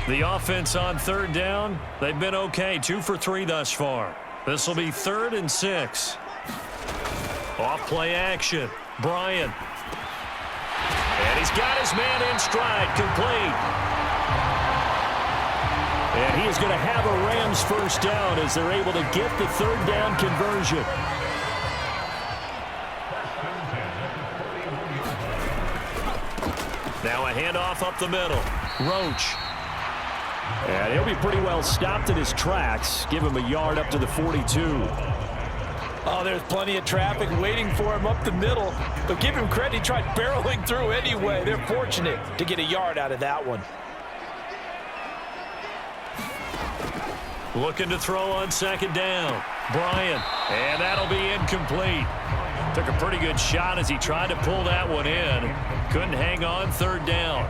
The offense on third down, they've been okay. 2 for 3 thus far. This will be 3rd and 6. Off play action. Bryant. And he's got his man in stride. Complete. And he is going to have a Rams first down as they're able to get the 3rd down conversion. Now a handoff up the middle. Roach. And he'll be pretty well stopped in his tracks. Give him a yard up to the 42. Oh, there's plenty of traffic waiting for him up the middle. But give him credit, he tried barreling through anyway. They're fortunate to get a yard out of that one. Looking to throw on 2nd down. Bryant. And that'll be incomplete. Took a pretty good shot as he tried to pull that one in. Couldn't hang on 3rd down.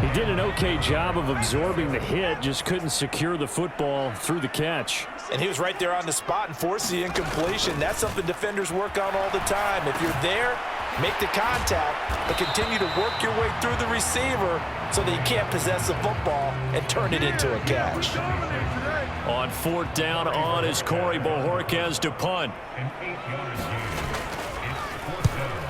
He did an okay job of absorbing the hit, just couldn't secure the football through the catch. And he was right there on the spot and forced the incompletion. That's something defenders work on all the time. If you're there, make the contact, but continue to work your way through the receiver so that you can't possess the football and turn it into a catch. On 4th down on is Corey Bojorquez to punt.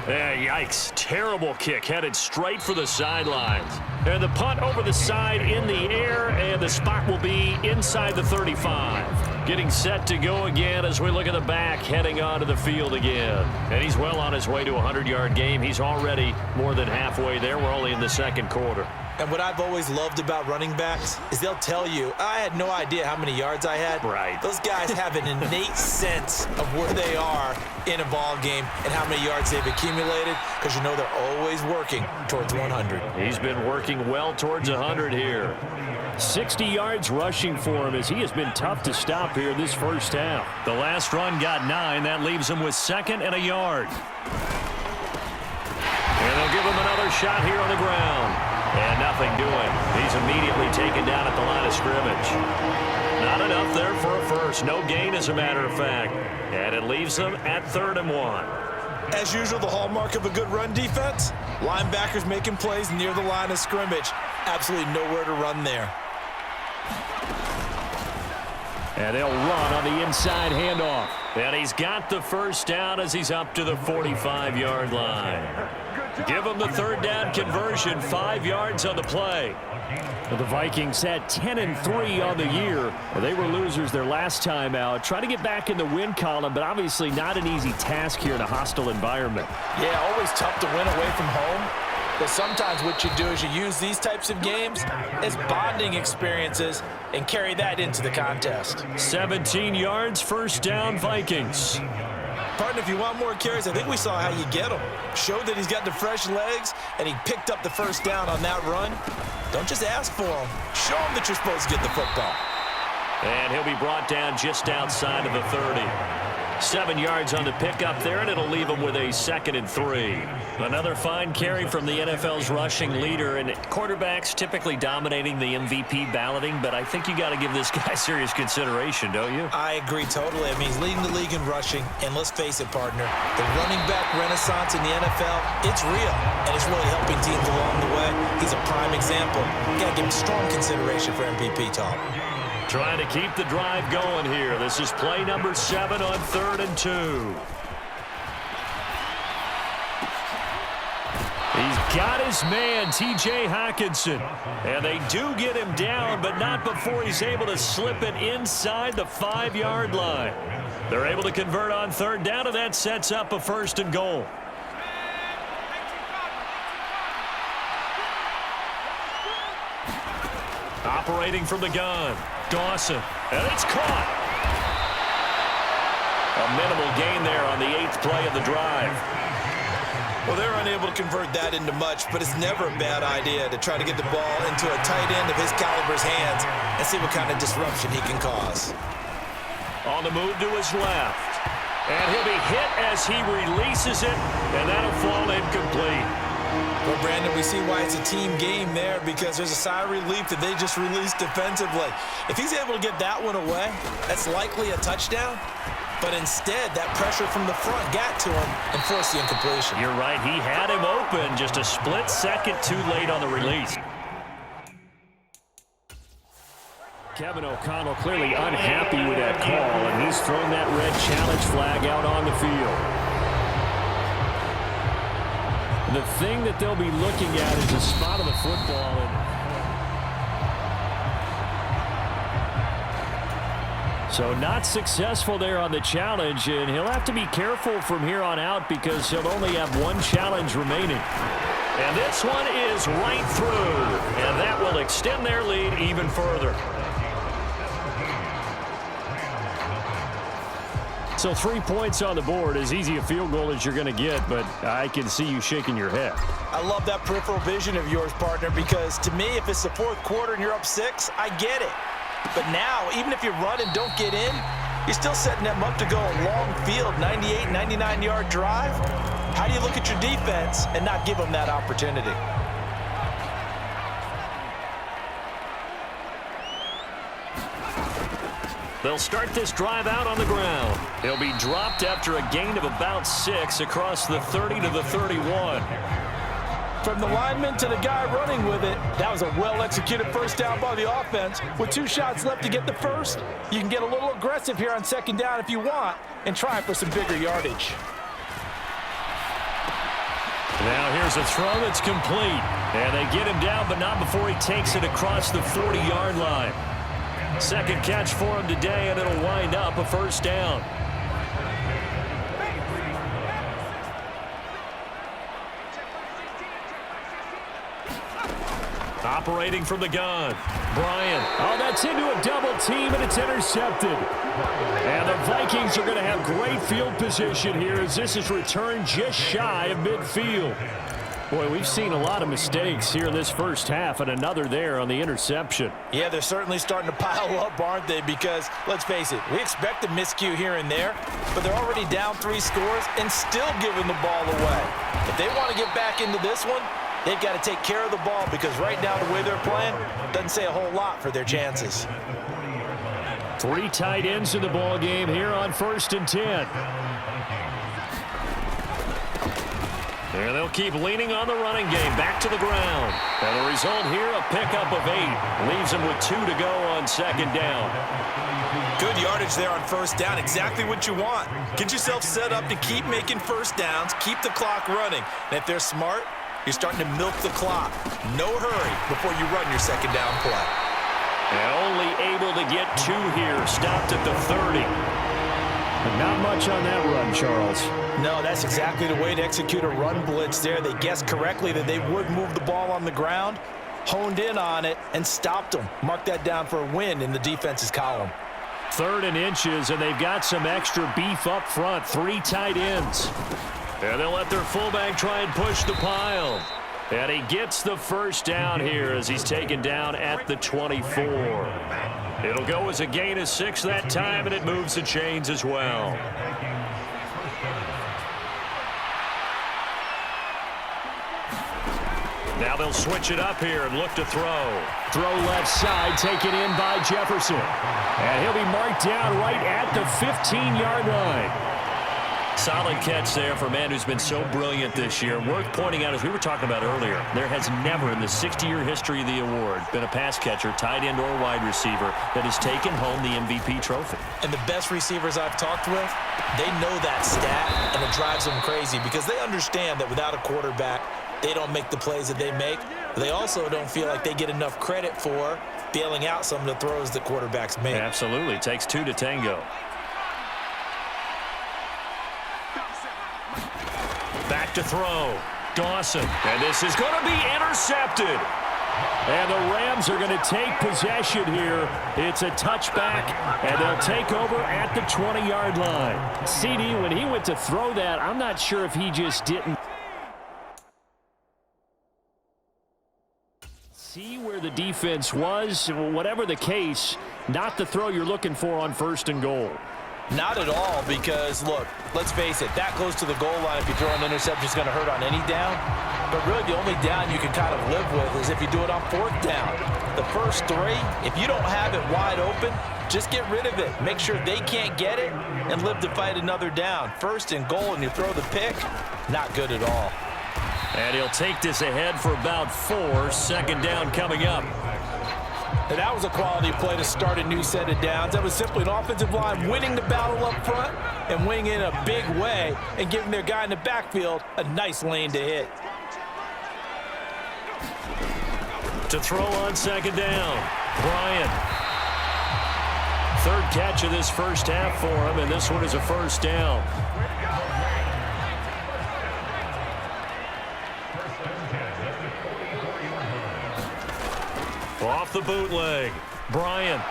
Yikes. Terrible kick headed straight for the sidelines. And the punt over the side in the air, and the spot will be inside the 35. Getting set to go again as we look at the back heading onto the field again. And he's well on his way to a 100-yard game. He's already more than halfway there. We're only in the 2nd quarter. And what I've always loved about running backs is they'll tell you, I had no idea how many yards I had. Right. Those guys have an innate sense of where they are in a ball game and how many yards they've accumulated, because you know they're always working towards 100. He's been working well towards 100 here. 60 yards rushing for him as he has been tough to stop here this first half. The last run got 9. That leaves him with 2nd and a yard. And they'll give him another shot here on the ground. And nothing doing. He's immediately taken down at the line of scrimmage. Not enough there for a first. No gain, as a matter of fact. And it leaves them at 3rd and 1. As usual, the hallmark of a good run defense, linebackers making plays near the line of scrimmage. Absolutely nowhere to run there. And they'll run on the inside handoff. And he's got the first down as he's up to the 45-yard line. Give him the 3rd down conversion, 5 yards on the play. The Vikings had 10-3 on the year. They were losers their last time out. Trying to get back in the win column, but obviously not an easy task here in a hostile environment. Yeah, always tough to win away from home. But sometimes what you do is you use these types of games as bonding experiences and carry that into the contest. 17 yards, first down, Vikings. Partner, if you want more carries, I think we saw how you get them. Showed that he's got the fresh legs, and he picked up the first down on that run. Don't just ask for them. Show him that you're supposed to get the football. And he'll be brought down just outside of the 30. 7 yards on the pickup there, and it'll leave him with a 2nd and 3. Another fine carry from the NFL's rushing leader, and quarterbacks typically dominating the MVP balloting, but I think you got to give this guy serious consideration, don't you? I agree totally. I mean, he's leading the league in rushing, and let's face it, partner, the running back renaissance in the NFL, it's real, and it's really helping teams along the way. He's a prime example. You got to give him strong consideration for MVP talk. Trying to keep the drive going here. This is play number 7 on 3rd and 2. He's got his man, T.J. Hockenson. And they do get him down, but not before he's able to slip it inside the 5-yard line. They're able to convert on 3rd down, and that sets up a 1st and goal. Operating from the gun. Dawson, and it's caught. A minimal gain there on the 8th play of the drive. Well, they're unable to convert that into much, but it's never a bad idea to try to get the ball into a tight end of his caliber's hands and see what kind of disruption he can cause. On the move to his left. And he'll be hit as he releases it, and that'll fall incomplete. Well, Brandon, we see why it's a team game there, because there's a sigh of relief that they just released defensively. If he's able to get that one away, that's likely a touchdown. But instead, that pressure from the front got to him and forced the incompletion. You're right. He had him open, just a split second too late on the release. Kevin O'Connell clearly unhappy with that call, and he's thrown that red challenge flag out on the field. The thing that they'll be looking at is the spot of the football. So not successful there on the challenge, and he'll have to be careful from here on out because he'll only have one challenge remaining. And this one is right through, and that will extend their lead even further. So 3 points on the board, as easy a field goal as you're going to get, but I can see you shaking your head. I love that peripheral vision of yours, partner, because to me, if it's the fourth quarter and you're up 6, I get it. But now, even if you run and don't get in, you're still setting them up to go a long field, 98, 99-yard drive. How do you look at your defense and not give them that opportunity? They'll start this drive out on the ground. He'll be dropped after a gain of about 6 across the 30 to the 31. From the lineman to the guy running with it, that was a well-executed first down by the offense. With 2 shots left to get the first, you can get a little aggressive here on second down if you want and try for some bigger yardage. Now here's a throw that's complete. And they get him down, but not before he takes it across the 40-yard line. Second catch for him today, and it'll wind up a first down. Operating from the gun, Bryant. Oh, that's into a double team, and it's intercepted. And the Vikings are going to have great field position here as this is returned just shy of midfield. Boy, we've seen a lot of mistakes here in this first half, and another there on the interception. Yeah, they're certainly starting to pile up, aren't they? Because, let's face it, we expect a miscue here and there, but they're already down 3 scores and still giving the ball away. If they want to get back into this one, they've got to take care of the ball because right now the way they're playing doesn't say a whole lot for their chances. 3 tight ends in the ball game here on 1st and 10. There they'll keep leaning on the running game back to the ground. And the result here, a pickup of 8. Leaves them with 2 to go on second down. Good yardage there on first down. Exactly what you want. Get yourself set up to keep making first downs, keep the clock running. And if they're smart, you're starting to milk the clock. No hurry before you run your second down play. And only able to get 2 here. Stopped at the 30. But not much on that run, Charles. No, that's exactly the way to execute a run blitz there. They guessed correctly that they would move the ball on the ground, honed in on it, and stopped them. Mark that down for a win in the defense's column. 3rd and inches, and they've got some extra beef up front. 3 tight ends. And they'll let their fullback try and push the pile. And he gets the first down here as he's taken down at the 24. It'll go as a gain of 6 that time, and it moves the chains as well. Now they'll switch it up here and look to throw. Throw left side, taken in by Jefferson. And he'll be marked down right at the 15-yard line. Solid catch there for a man who's been so brilliant this year. Worth pointing out, as we were talking about earlier, there has never in the 60-year history of the award been a pass catcher, tight end or wide receiver, that has taken home the MVP trophy. And the best receivers I've talked with, they know that stat, and it drives them crazy because they understand that without a quarterback, they don't make the plays that they make. They also don't feel like they get enough credit for bailing out some of the throws that quarterbacks make. Absolutely. It takes 2 to tango. Back to throw. Dawson. And this is going to be intercepted. And the Rams are going to take possession here. It's a touchback, and they'll take over at the 20-yard line. CD, when he went to throw that, I'm not sure if he just didn't see where the defense was. Whatever the case, not the throw you're looking for on 1st and goal. Not at all, because, look, let's face it, that close to the goal line, if you throw an interception, is going to hurt on any down. But really, the only down you can kind of live with is if you do it on 4th down. The first 3, if you don't have it wide open, just get rid of it. Make sure they can't get it and live to fight another down. 1st and goal, and you throw the pick, not good at all. And he'll take this ahead for about 4. Second down coming up. And that was a quality play to start a new set of downs. That was simply an offensive line winning the battle up front and winning in a big way and giving their guy in the backfield a nice lane to hit. To throw on second down, Bryant. Third catch of this first half for him, and this one is a first down. Off the bootleg, Bryant.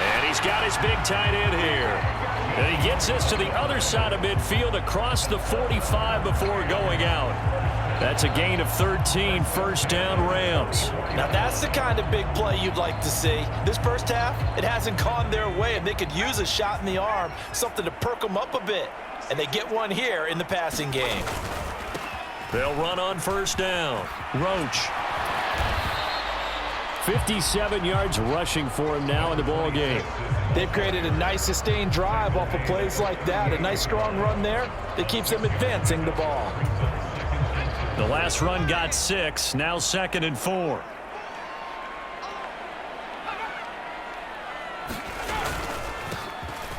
And he's got his big tight end here. And he gets this to the other side of midfield across the 45 before going out. That's a gain of 13, first down Rams. Now that's the kind of big play you'd like to see. This first half, it hasn't gone their way, and they could use a shot in the arm, something to perk them up a bit. And they get one here in the passing game. They'll run on first down. Roach. 57 yards rushing for him now in the ball game. They've created a nice sustained drive off of plays like that. A nice strong run there that keeps them advancing the ball. The last run got 6, now 2nd and 4.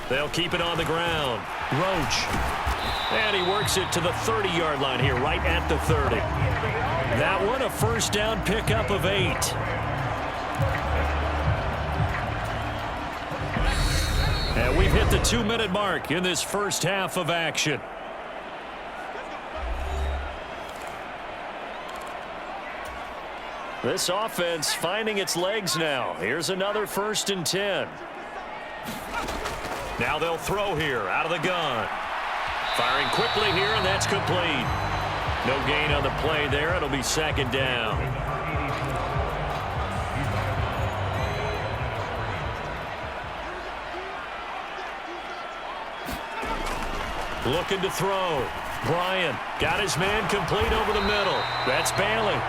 They'll keep it on the ground. Roach. And he works it to the 30-yard line here, right at the 30. That one a first down pickup of 8. And we've hit the 2-minute mark in this first half of action. This offense finding its legs now. Here's another 1st and 10. Now they'll throw here out of the gun. Firing quickly here, and that's complete. No gain on the play there. It'll be 2nd down. Looking to throw. Bryant got his man complete over the middle. That's Bailey.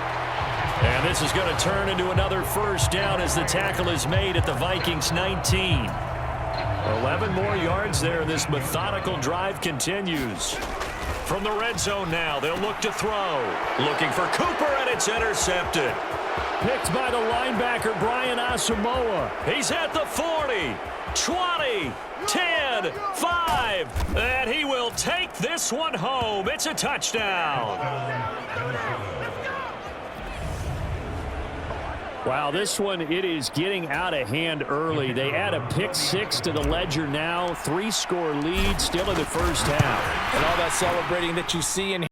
And this is going to turn into another first down as the tackle is made at the Vikings 19. 11 more yards there. This methodical drive continues. From the red zone now, they'll look to throw. Looking for Cooper, and it's intercepted. Picked by the linebacker, Brian Asamoah. He's at the 40, 20, 10, 5, and he will take this one home. It's a touchdown. Wow, this one, it is getting out of hand early. They add a pick 6 to the ledger now. 3-score lead still in the first half. And all that celebrating that you see in